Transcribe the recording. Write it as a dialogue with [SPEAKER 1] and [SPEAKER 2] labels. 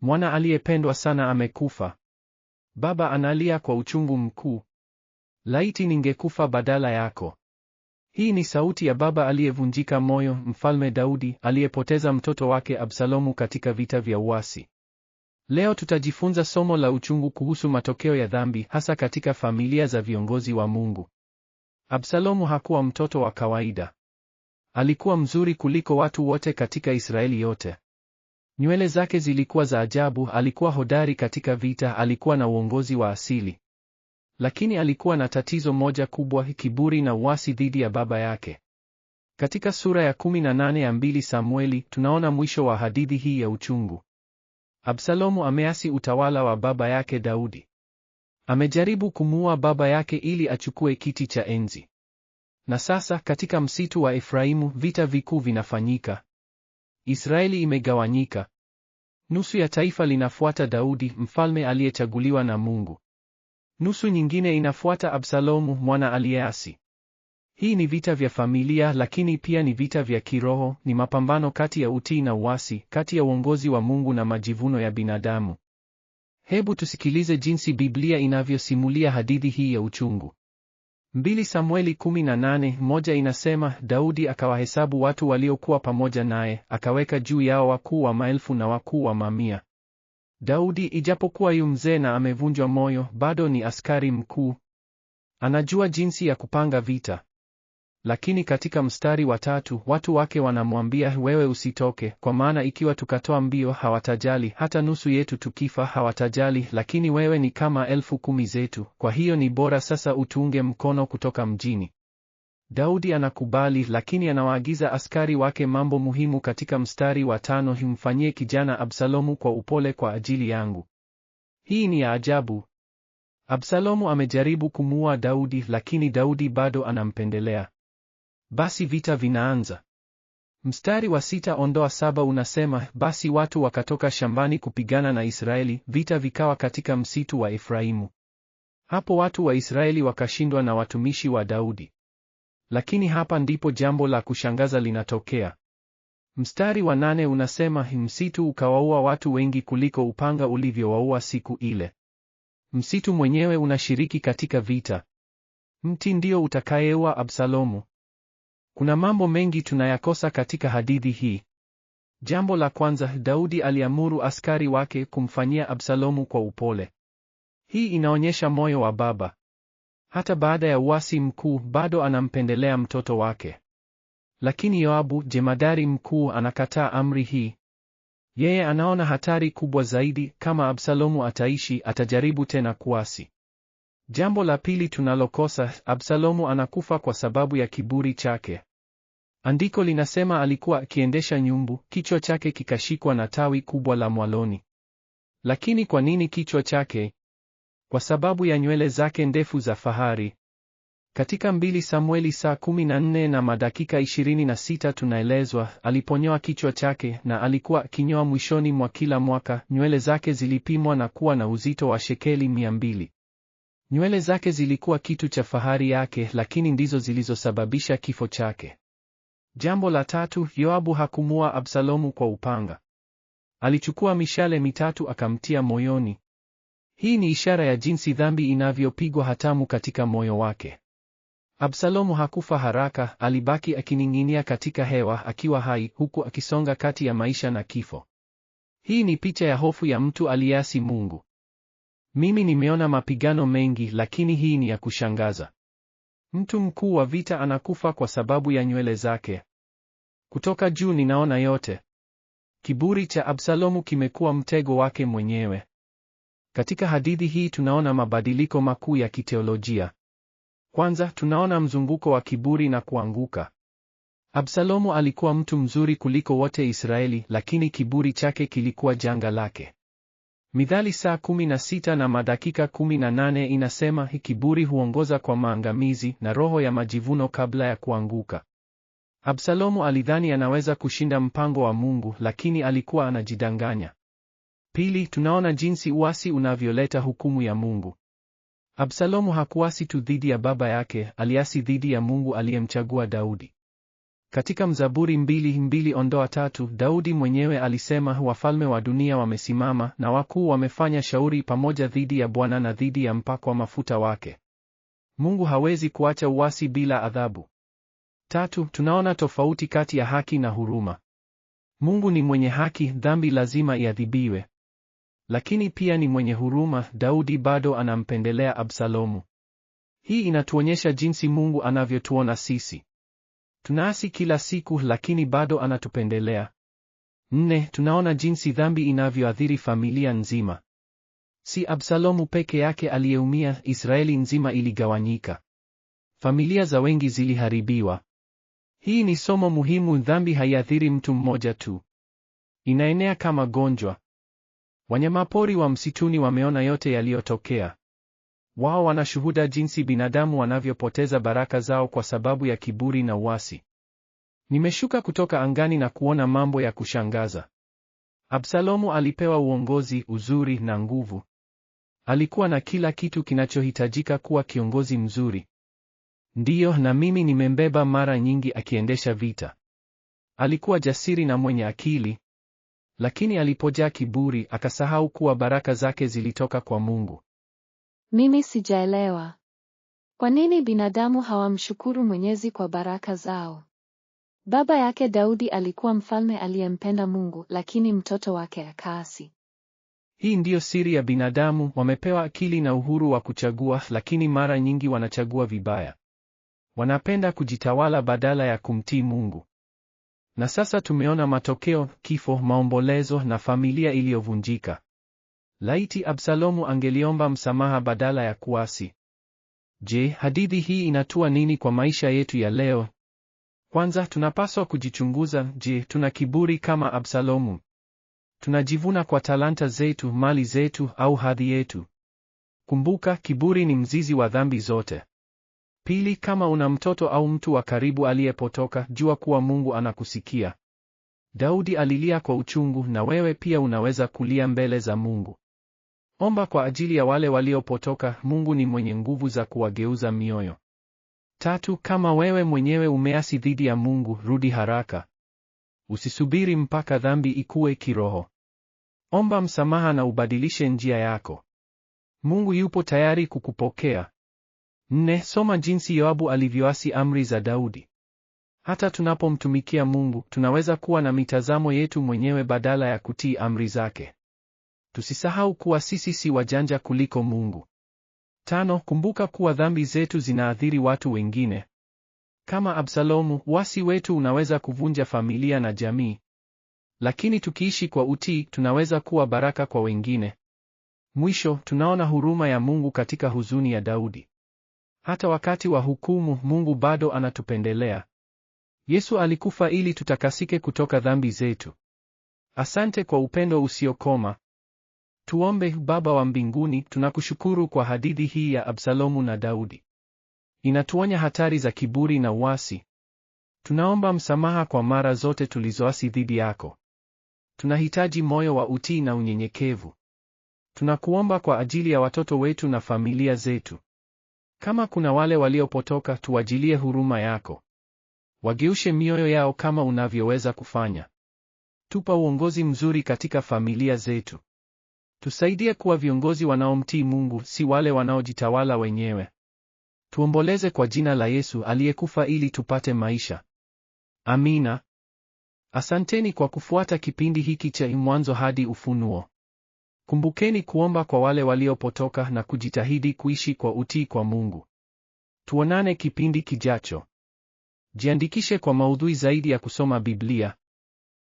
[SPEAKER 1] Mwana aliyependwa sana amekufa. Baba analia kwa uchungu mkuu. Laiti ningekufa badala yako. Hii ni sauti ya baba aliyevunjika moyo, Mfalme Daudi, aliyepoteza mtoto wake Absalomu katika vita vya uasi. Leo tutajifunza somo la uchungu kuhusu matokeo ya dhambi, hasa katika familia za viongozi wa Mungu. Absalomu hakuwa mtoto wa kawaida. Alikuwa mzuri kuliko watu wote katika Israeli yote. Nywele zake zilikuwa za ajabu, alikuwa hodari katika vita, alikuwa na uongozi wa asili. Lakini alikuwa na tatizo moja kubwa, kiburi na uasi dhidi ya baba yake. Katika sura ya 18 ya 2 Samueli, tunaona mwisho wa hadithi hii ya uchungu. Absalomu ameasi utawala wa baba yake Daudi. Amejaribu kumuua baba yake ili achukue kiti cha enzi. Na sasa katika msitu wa Efraimu vita vikuu vinafanyika. Israeli imegawanyika. Nusu ya taifa linafuata Daudi, mfalme aliyechaguliwa na Mungu. Nusu nyingine inafuata Absalomu, mwana aliyeasi. Hii ni vita vya familia, lakini pia ni vita vya kiroho, ni mapambano kati ya utii na uasi, kati ya uongozi wa Mungu na majivuno ya binadamu. Hebu tusikilize jinsi Biblia inavyosimulia hadithi hii ya uchungu. 2 Samueli 18:1 inasema, Daudi akawahesabu watu waliokuwa pamoja naye, akaweka juu yao wakuu wa maelfu na wakuu wa mamia. Daudi, ijapokuwa yu mzee na amevunjwa moyo, bado ni askari mkuu. Anajua jinsi ya kupanga vita. Lakini katika mstari wa 3, watu wake wanamwambia, wewe usitoke, kwa maana ikiwa tukatoa mbio hawatajali, hata nusu yetu tukifa hawatajali, lakini wewe ni kama 10,000 zetu, kwa hiyo ni bora sasa utuunge mkono kutoka mjini. Daudi anakubali, lakini anawaagiza askari wake mambo muhimu katika mstari wa 5, mfanyie kijana Absalomu kwa upole kwa ajili yangu. Hii ni ya ajabu. Absalomu amejaribu kumuua Daudi, lakini Daudi bado anampendelea. Basi vita vinaanza. Mstari wa 6:7 unasema, basi watu wakatoka shambani kupigana na Israeli, vita vikawa katika msitu wa Efraimu. Hapo watu wa Israeli wakashindwa na watumishi wa Daudi. Lakini hapa ndipo jambo la kushangaza linatokea. Mstari wa 8 unasema, msitu ukawaua watu wengi kuliko upanga ulivyowaua siku ile. Msitu mwenyewe unashiriki katika vita. Mti ndio utakayeua Absalomu. Kuna mambo mengi tunayakosa katika hadithi hii. Jambo la kwanza, Daudi aliamuru askari wake kumfanyia Absalomu kwa upole. Hii inaonyesha moyo wa baba. Hata baada ya uasi mkuu, bado anampendelea mtoto wake. Lakini Yoabu, jemadari mkuu, anakataa amri hii. Yeye anaona hatari kubwa zaidi, kama Absalomu ataishi, atajaribu tena kuasi. Jambo la pili tunalokosa, Absalomu anakufa kwa sababu ya kiburi chake. Andiko linasema alikuwa akiendesha nyumbu, kichwa chake kikashikwa na tawi kubwa la mwaloni. Lakini kwa nini kichwa chake? Kwa sababu ya nywele zake ndefu za fahari. Katika 2 Samueli saa 14 na madakika 26 tunaelezwa, aliponyoa kichwa chake, na alikuwa akinyoa mwishoni mwa kila mwaka, nywele zake zilipimwa na kuwa na uzito wa shekeli 200. Nywele zake zilikuwa kitu cha fahari yake, lakini ndizo zilizosababisha kifo chake. Jambo la tatu, Yoabu hakumua Absalomu kwa upanga. Alichukua mishale mitatu akamtia moyoni. Hii ni ishara ya jinsi dhambi inavyopigwa hatamu katika moyo wake. Absalomu hakufa haraka, alibaki akining'inia katika hewa akiwa hai, huku akisonga kati ya maisha na kifo. Hii ni picha ya hofu ya mtu aliyeasi Mungu. Mimi nimeona mapigano mengi, lakini hii ni ya kushangaza. Mtu mkuu wa vita anakufa kwa sababu ya nywele zake. Kutoka juu ninaona yote. Kiburi cha Absalomu kimekuwa mtego wake mwenyewe. Katika hadithi hii tunaona mabadiliko makuu ya kiteolojia. Kwanza, tunaona mzunguko wa kiburi na kuanguka. Absalomu alikuwa mtu mzuri kuliko wote Israeli, lakini kiburi chake kilikuwa janga lake. Mithali saa 16 na madakika 18 inasema, kiburi huongoza kwa maangamizi, na roho ya majivuno kabla ya kuanguka. Absalomu alidhani anaweza kushinda mpango wa Mungu, lakini alikuwa anajidanganya. Pili, tunaona jinsi uasi unavyoleta hukumu ya Mungu. Absalomu hakuasi tu dhidi ya baba yake, aliasi dhidi ya Mungu aliyemchagua Daudi. Katika Mzaburi 2:2-3, Daudi mwenyewe alisema, wafalme wa dunia wamesimama na wakuu wamefanya shauri pamoja dhidi ya Bwana na dhidi ya mpakwa mafuta wake. Mungu hawezi kuacha uasi bila adhabu. 3, tunaona tofauti kati ya haki na huruma. Mungu ni mwenye haki, dhambi lazima iadhibiwe. Lakini pia ni mwenye huruma, Daudi bado anampendelea Absalomu. Hii inatuonyesha jinsi Mungu anavyotuona sisi. Tunaasi kila siku lakini bado anatupendelea. 4, tunaona jinsi dhambi inavyoathiri familia nzima. Si Absalomu peke yake aliyeumia, Israeli nzima iligawanyika. Familia za wengi ziliharibiwa. Hii ni somo muhimu, dhambi haiathiri mtu mmoja tu. Inaenea kama gonjwa. Wanyamapori wa msituni wameona yote yaliyotokea. Wao wanashuhuda jinsi binadamu wanavyopoteza baraka zao kwa sababu ya kiburi na uasi. Nimeshuka kutoka angani na kuona mambo ya kushangaza. Absalomu alipewa uongozi, uzuri na nguvu. Alikuwa na kila kitu kinachohitajika kuwa kiongozi mzuri. Ndiyo, na mimi nimembeba mara nyingi akiendesha vita. Alikuwa jasiri na mwenye akili. Lakini alipojaa kiburi, akasahau kuwa baraka zake zilitoka kwa Mungu.
[SPEAKER 2] Mimi sijaelewa. Kwa nini binadamu hawamshukuru Mwenyezi kwa baraka zao? Baba yake Daudi alikuwa mfalme aliyempenda Mungu, lakini mtoto wake akaasi.
[SPEAKER 1] Hii ndiyo siri ya binadamu, wamepewa akili na uhuru wa kuchagua, lakini mara nyingi wanachagua vibaya. Wanapenda kujitawala badala ya kumtii Mungu. Na sasa tumeona matokeo: kifo, maombolezo na familia iliyovunjika. Laiti Absalomu angeliomba msamaha badala ya kuasi. Je, hadithi hii inatua nini kwa maisha yetu ya leo? Kwanza, tunapaswa kujichunguza. Je, tuna kiburi kama Absalomu? Tunajivuna kwa talanta zetu, mali zetu au hadhi yetu? Kumbuka, kiburi ni mzizi wa dhambi zote. Pili, kama una mtoto au mtu wa karibu aliyepotoka, jua kuwa Mungu anakusikia. Daudi alilia kwa uchungu, na wewe pia unaweza kulia mbele za Mungu. Omba kwa ajili ya wale waliopotoka, Mungu ni mwenye nguvu za kuwageuza mioyo. Tatu, kama wewe mwenyewe umeasi dhidi ya Mungu, rudi haraka. Usisubiri mpaka dhambi ikue kiroho. Omba msamaha na ubadilishe njia yako. Mungu yupo tayari kukupokea. 4, soma jinsi Yoabu alivyoasi amri za Daudi. Hata tunapomtumikia Mungu, tunaweza kuwa na mitazamo yetu mwenyewe badala ya kutii amri zake. Tusisahau kuwa sisi si wajanja kuliko Mungu. 5, kumbuka kuwa dhambi zetu zinaathiri watu wengine. Kama Absalomu, uasi wetu unaweza kuvunja familia na jamii. Lakini tukiishi kwa utii, tunaweza kuwa baraka kwa wengine. Mwisho, tunaona huruma ya Mungu katika huzuni ya Daudi. Hata wakati wa hukumu, Mungu bado anatupendelea. Yesu alikufa ili tutakasike kutoka dhambi zetu. Asante kwa upendo usiokoma. Tuombe. Baba wa mbinguni, tunakushukuru kwa hadithi hii ya Absalomu na Daudi. Inatuonya hatari za kiburi na uasi. Tunaomba msamaha kwa mara zote tulizoasi dhidi yako. Tunahitaji moyo wa utii na unyenyekevu. Tunakuomba kwa ajili ya watoto wetu na familia zetu. Kama kuna wale waliopotoka, tuwajilie huruma yako. Wageushe mioyo yao kama unavyoweza kufanya. Tupa uongozi mzuri katika familia zetu. Tusaidie kuwa viongozi wanaomtii Mungu, si wale wanaojitawala wenyewe. Tuomboleze kwa jina la Yesu aliyekufa ili tupate maisha. Amina. Asanteni kwa kufuata kipindi hiki cha Mwanzo hadi Ufunuo. Kumbukeni kuomba kwa wale waliopotoka na kujitahidi kuishi kwa utii kwa Mungu. Tuonane kipindi kijacho. Jiandikishe kwa maudhui zaidi ya kusoma Biblia.